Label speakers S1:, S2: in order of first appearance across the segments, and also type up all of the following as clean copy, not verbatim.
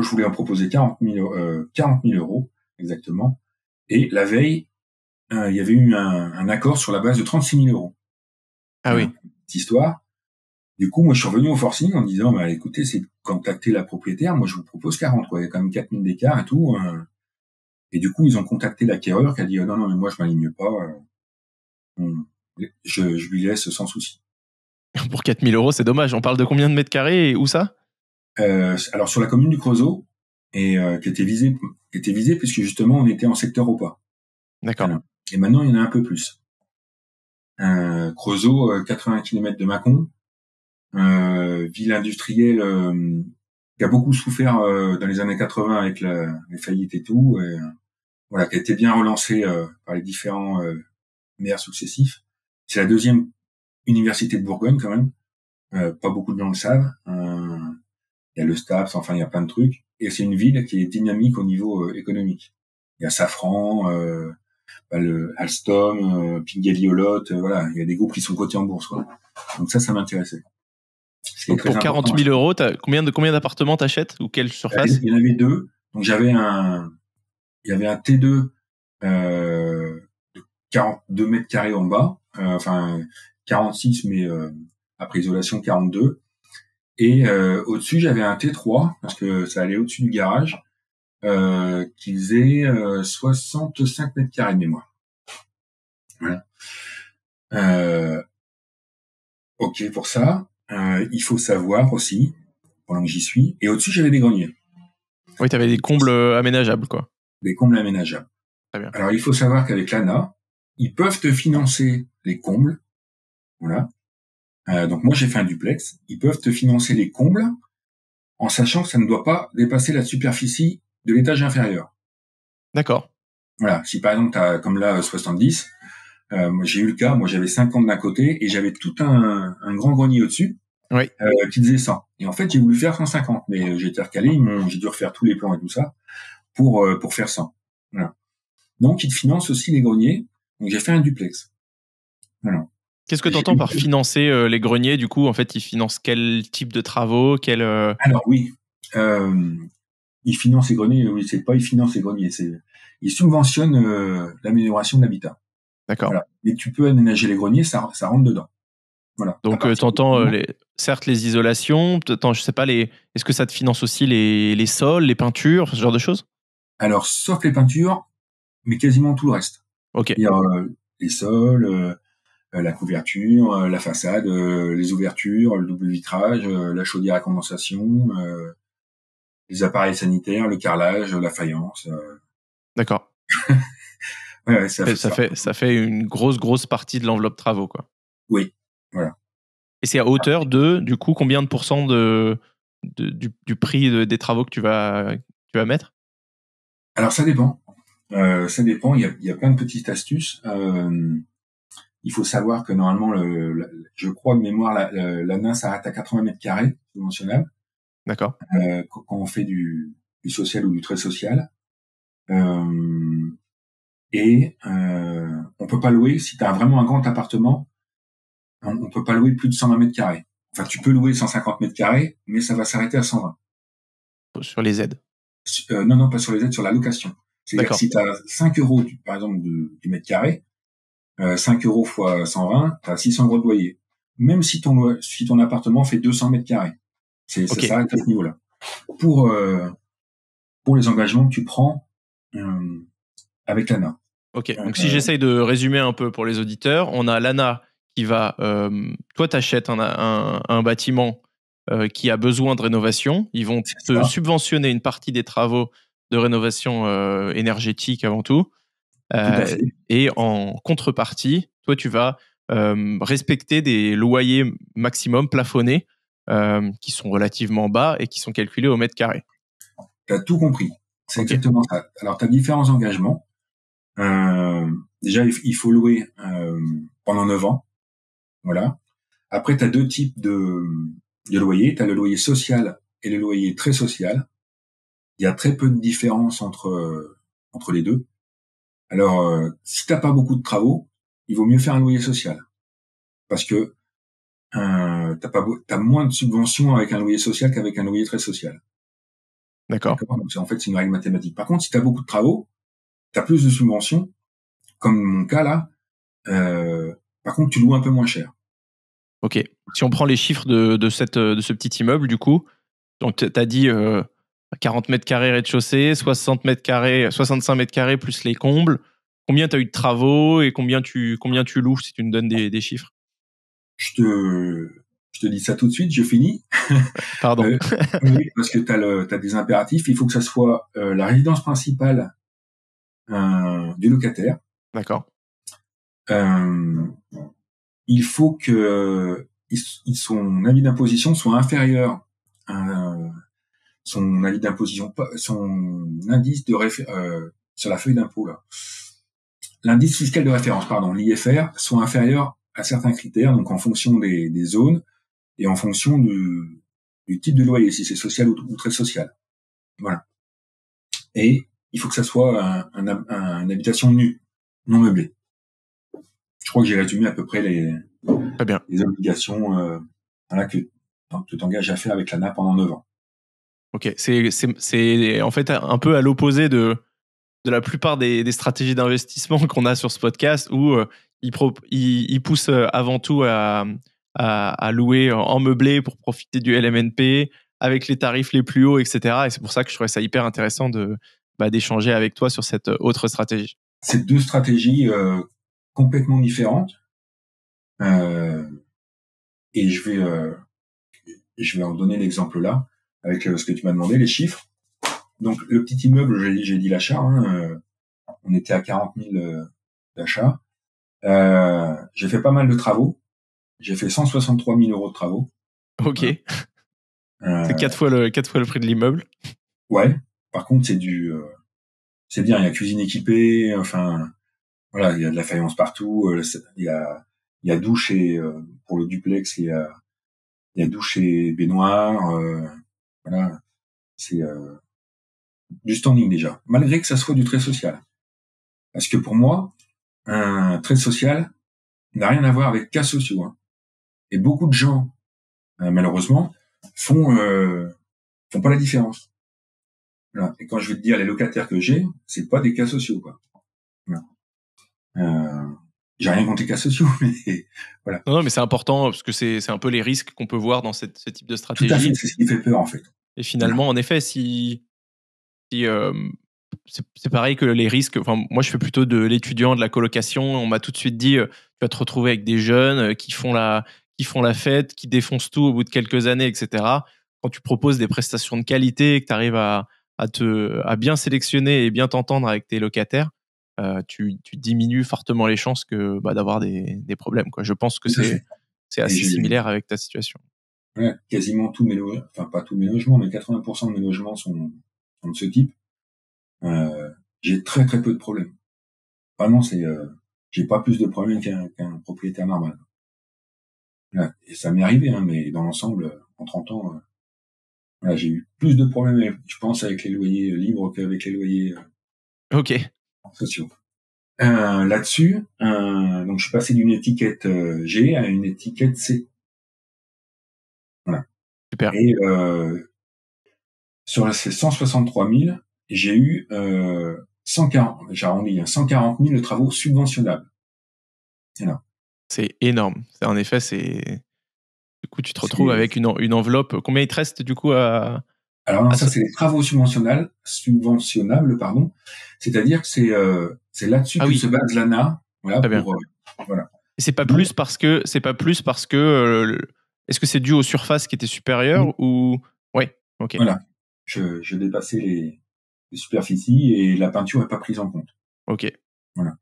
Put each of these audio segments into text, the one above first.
S1: je voulais en proposer 40 000 euros, exactement. Et la veille, il y avait eu un accord sur la base de 36 000 euros.
S2: Ah oui.
S1: Cette histoire. Du coup, moi, je suis revenu au forcing en disant, bah, écoutez, c'est de contacter la propriétaire. Moi, je vous propose 40, quoi. Il y a quand même 4 000 d'écart et tout. Et du coup, ils ont contacté l'acquéreur qui a dit, non, non, mais moi, je m'aligne pas. Je lui laisse sans souci.
S2: Pour 4 000 euros, c'est dommage. On parle de combien de mètres carrés et où ça?
S1: Alors, sur la commune du Creusot, et qui était visée puisque justement, on était en secteur OPA.
S2: D'accord.
S1: Voilà. Et maintenant, il y en a un peu plus. Creusot, 80 km de Mâcon, ville industrielle qui a beaucoup souffert dans les années 80 avec les faillites et tout, et, voilà, qui a été bien relancée par les différents maires successifs. C'est la deuxième université de Bourgogne quand même. Pas beaucoup de gens le savent. Il y a le STAPS, enfin il y a plein de trucs. Et c'est une ville qui est dynamique au niveau économique. Il y a Safran, le Alstom, Pingelly-Olot, voilà, il y a des groupes qui sont cotés en bourse, quoi. Donc ça m'intéressait.
S2: Donc pour 40 000 euros, combien d'appartements t'achètes ou quelle surface?
S1: Il y en avait deux. Donc il y avait un T2 de 42 mètres carrés en bas, enfin 46, mais après isolation 42. Et au-dessus, j'avais un T3 parce que ça allait au-dessus du garage, qui faisait 65 mètres carrés de mémoire. Voilà. Ok pour ça. Il faut savoir aussi, pendant que j'y suis, et au-dessus j'avais des greniers.
S2: Oui, tu avais des combles aménageables, quoi.
S1: Des combles aménageables.
S2: Très bien.
S1: Alors il faut savoir qu'avec l'ANA, ils peuvent te financer les combles. Voilà. Donc moi j'ai fait un duplex. Ils peuvent te financer les combles en sachant que ça ne doit pas dépasser la superficie de l'étage inférieur.
S2: D'accord.
S1: Voilà. Si par exemple tu as comme là 70, moi j'ai eu le cas, moi j'avais 50 d'un côté et j'avais tout un grand grenier au-dessus.
S2: Oui.
S1: Qui faisait 100. Et en fait, j'ai voulu faire 150, mais j'ai été recalé, j'ai dû refaire tous les plans et tout ça pour faire 100. Voilà. Donc, ils te financent aussi les greniers. Donc, j'ai fait un duplex. Voilà.
S2: Qu'est-ce que tu entends par financer les greniers? Du coup, en fait, ils financent quel type de travaux?
S1: Alors oui, ils financent les greniers. Oui, c'est pas ils financent les greniers, ils subventionnent l'amélioration de l'habitat.
S2: D'accord.
S1: Voilà. Mais tu peux aménager les greniers, ça rentre dedans. Voilà.
S2: Donc, t'entends certes les isolations, je sais pas, est-ce que ça te finance aussi les sols, les peintures, ce genre de choses?
S1: Alors, sauf les peintures, mais quasiment tout le reste.
S2: Ok.
S1: Il y a les sols, la couverture, la façade, les ouvertures, le double vitrage, la chaudière à condensation, les appareils sanitaires, le carrelage, la faïence.
S2: D'accord.
S1: Ouais,
S2: ça fait une grosse partie de l'enveloppe travaux, quoi.
S1: Oui, voilà.
S2: Et c'est à hauteur de, du coup, combien de pourcents du prix des travaux que tu vas mettre?
S1: Alors ça dépend. Ça dépend. Il y a plein de petites astuces. Il faut savoir que normalement, je crois de mémoire, l'ANA s'arrête à 80 mètres carrés subventionnable.
S2: D'accord.
S1: Quand on fait du social ou du très social. Et on peut pas louer, si tu as vraiment un grand appartement, on peut pas louer plus de 120 mètres carrés. Enfin, tu peux louer 150 mètres carrés, mais ça va s'arrêter à 120.
S2: Sur les aides?
S1: Non, pas sur les aides, sur la location. C'est-à-dire que si tu as 5 euros, par exemple, du mètre carré, 5 euros fois 120, tu as 600 euros de loyer. Même si ton appartement fait 200 mètres carrés. Ça s'arrête à ce niveau-là. Pour les engagements que tu prends avec l'ANA.
S2: Ok, donc si j'essaye de résumer un peu pour les auditeurs, on a l'ANA qui va... toi, tu achètes un bâtiment qui a besoin de rénovation. Ils vont te subventionner une partie des travaux de rénovation énergétique avant tout.
S1: Tout à fait.
S2: Et en contrepartie, toi, tu vas respecter des loyers maximum plafonnés qui sont relativement bas et qui sont calculés au mètre carré.
S1: Tu as tout compris. C'est exactement ça. Alors, tu as différents engagements. Déjà, il faut louer pendant 9 ans. Voilà. Après, tu as deux types de loyers. Tu as le loyer social et le loyer très social. Il y a très peu de différence entre les deux. Alors, si t'as pas beaucoup de travaux, il vaut mieux faire un loyer social. Parce que t'as moins de subventions avec un loyer social qu'avec un loyer très social.
S2: D'accord.
S1: Donc, en fait, c'est une règle mathématique. Par contre, si tu as beaucoup de travaux, tu as plus de subventions, comme mon cas là. Par contre, tu loues un peu moins cher.
S2: Ok. Si on prend les chiffres de ce petit immeuble, du coup, donc tu as dit 40 mètres carrés rez-de-chaussée, 60 mètres carrés, 65 mètres carrés plus les combles. Combien tu as eu de travaux et combien tu loues si tu me donnes des chiffres?
S1: Je te dis ça tout de suite, je finis.
S2: Pardon.
S1: Oui, parce que t'as des impératifs. Il faut que ça soit la résidence principale du locataire.
S2: D'accord.
S1: Il faut que son avis d'imposition soit inférieur à son avis d'imposition, son indice de sur la feuille d'impôt là. L'indice fiscal de référence, pardon, l'IFR, soit inférieur à certains critères, donc en fonction des zones et en fonction du type de loyer, si c'est social ou très social. Voilà. Et il faut que ça soit une habitation nue, non meublée. Je crois que j'ai résumé à peu près
S2: Très bien.
S1: les obligations que tu t'engages à faire avec l'ANA pendant 9 ans.
S2: Ok, c'est en fait un peu à l'opposé de la plupart des stratégies d'investissement qu'on a sur ce podcast où ils poussent avant tout à louer en meublé pour profiter du LMNP avec les tarifs les plus hauts, etc. Et c'est pour ça que je trouvais ça hyper intéressant d'échanger avec toi sur cette autre stratégie.
S1: C'est deux stratégies complètement différentes. Et je vais en donner l'exemple là, avec ce que tu m'as demandé, les chiffres. Donc, le petit immeuble, j'ai dit l'achat, on était à 40 000 d'achat. J'ai fait pas mal de travaux. J'ai fait 163 000 euros de travaux.
S2: Ok. C'est 4 fois le prix de l'immeuble.
S1: Ouais. Par contre, c'est bien. Il y a cuisine équipée. Enfin, voilà, il y a de la faïence partout. Il y a douche et pour le duplex, il y a douche et baignoire. Voilà, c'est du standing déjà, malgré que ça soit du très social. Parce que pour moi, un très social n'a rien à voir avec cas sociaux. Hein. Et beaucoup de gens, malheureusement, font pas la différence. Voilà. Et quand je vais te dire les locataires que j'ai, c'est pas des cas sociaux, quoi. Voilà. J'ai rien contre les cas sociaux, mais voilà.
S2: Non, mais c'est important parce que c'est un peu les risques qu'on peut voir dans ce type de stratégie.
S1: Tout à fait, c'est ce qui fait peur en fait.
S2: Et finalement, en effet, si c'est pareil que les risques. Enfin, moi, je fais plutôt de l'étudiant, de la colocation. On m'a tout de suite dit, tu vas te retrouver avec des jeunes qui font la fête, qui défoncent tout au bout de quelques années, etc. Quand tu proposes des prestations de qualité et que tu arrives à bien sélectionner et bien t'entendre avec tes locataires, tu diminues fortement les chances d'avoir des problèmes, quoi. Je pense que c'est assez similaire avec ta situation.
S1: Ouais, quasiment tous mes logements, enfin pas tous mes logements, mais 80% de mes logements sont de ce type. J'ai très très peu de problèmes. Vraiment, j'ai pas plus de problèmes qu'un propriétaire normal. Ouais, et ça m'est arrivé, hein, mais dans l'ensemble, en 30 ans, voilà, j'ai eu plus de problèmes, je pense, avec les loyers libres qu'avec les loyers
S2: Ok.
S1: sociaux. Là-dessus, donc je suis passé d'une étiquette G à une étiquette C. Voilà.
S2: Super.
S1: Et sur ces 163 000, j'ai eu 140 000 travaux subventionnables. Voilà.
S2: C'est énorme. En effet, du coup, tu te retrouves avec une enveloppe. Combien il te reste du coup à...
S1: Alors non, ça c'est les travaux subventionnables, pardon. C'est-à-dire que c'est là-dessus que se base l'ANA, voilà. Voilà.
S2: Et c'est pas plus parce que est-ce que c'est dû aux surfaces qui étaient supérieures ou ouais, ok.
S1: Voilà. Je dépassais les superficies et la peinture n'est pas prise en compte.
S2: Ok.
S1: Voilà.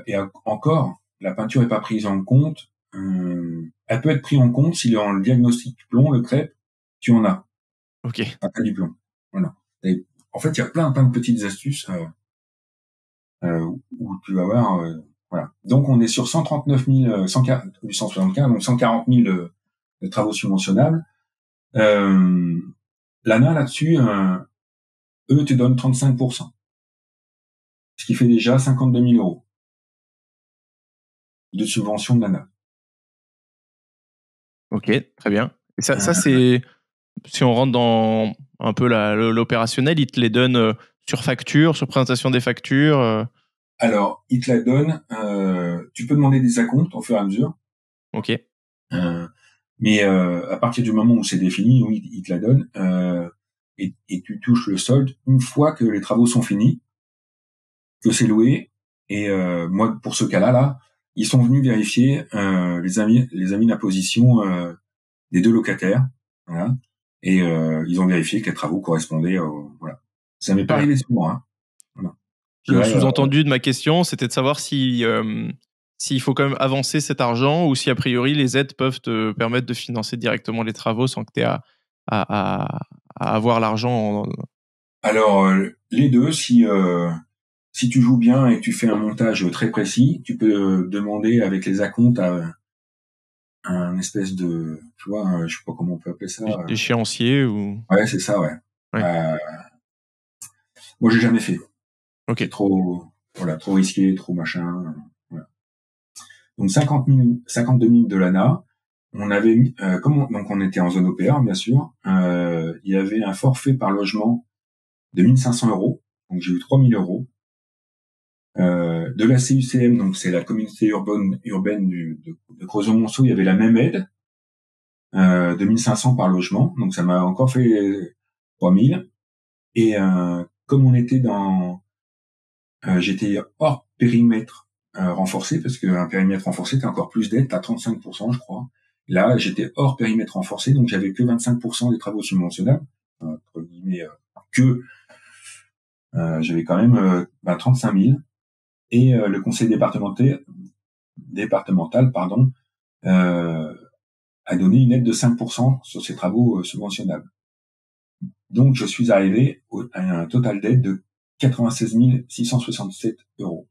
S1: Et encore, la peinture n'est pas prise en compte. Elle peut être prise en compte si dans le diagnostic plomb, le crêpe, tu en as.
S2: Ok.
S1: T'as du plomb. Voilà. Et en fait, il y a plein de petites astuces où tu vas voir. Voilà. Donc, on est sur 139 000, 175, donc 140 000 de travaux subventionnables. L'ANA, là-dessus, eux te donnent 35%. Ce qui fait déjà 52 000 euros de subvention de l'ANA.
S2: Ok, très bien. Et ça c'est, si on rentre dans un peu l'opérationnel, ils te les donnent sur facture, sur présentation des factures.
S1: Alors, ils te la donnent. Tu peux demander des acomptes au fur et à mesure.
S2: Ok.
S1: Mais à partir du moment où c'est défini, oui, ils te la donnent. Et tu touches le solde une fois que les travaux sont finis, que c'est loué. Et moi, pour ce cas-là, ils sont venus vérifier les amis d'imposition des deux locataires. Voilà. Et ils ont vérifié que les travaux correspondaient. Voilà. Ça m'est pas arrivé souvent. Hein. Voilà.
S2: Le sous-entendu de ma question, c'était de savoir si s'il faut quand même avancer cet argent ou si a priori les aides peuvent te permettre de financer directement les travaux sans que tu aies à avoir l'argent.
S1: Alors les deux, si tu joues bien et que tu fais un montage très précis, tu peux demander avec les acomptes à un espèce de, tu vois, je sais pas comment on peut appeler ça.
S2: Échéancier ou.
S1: Ouais, c'est ça, ouais. Moi, j'ai jamais fait.
S2: Ok.
S1: C'est trop risqué, trop machin. Voilà. Donc 52 000 de l'ANA. On avait mis, donc on était en zone OPR, bien sûr. Il y avait un forfait par logement de 1 500 €. Donc j'ai eu 3 000 €. De la CUCM, donc c'est la communauté urbaine de Crozon-Monceau, il y avait la même aide de 1 500 par logement, donc ça m'a encore fait 3 000. Et comme on était j'étais hors périmètre renforcé, parce qu'un périmètre renforcé, t'as encore plus d'aide, t'as 35%, je crois. Là, j'étais hors périmètre renforcé, donc j'avais que 25% des travaux subventionnables, entre guillemets, j'avais quand même 35 000. Et le conseil départemental, a donné une aide de 5% sur ces travaux subventionnables. Donc, je suis arrivé à un total d'aide de 96 667 €.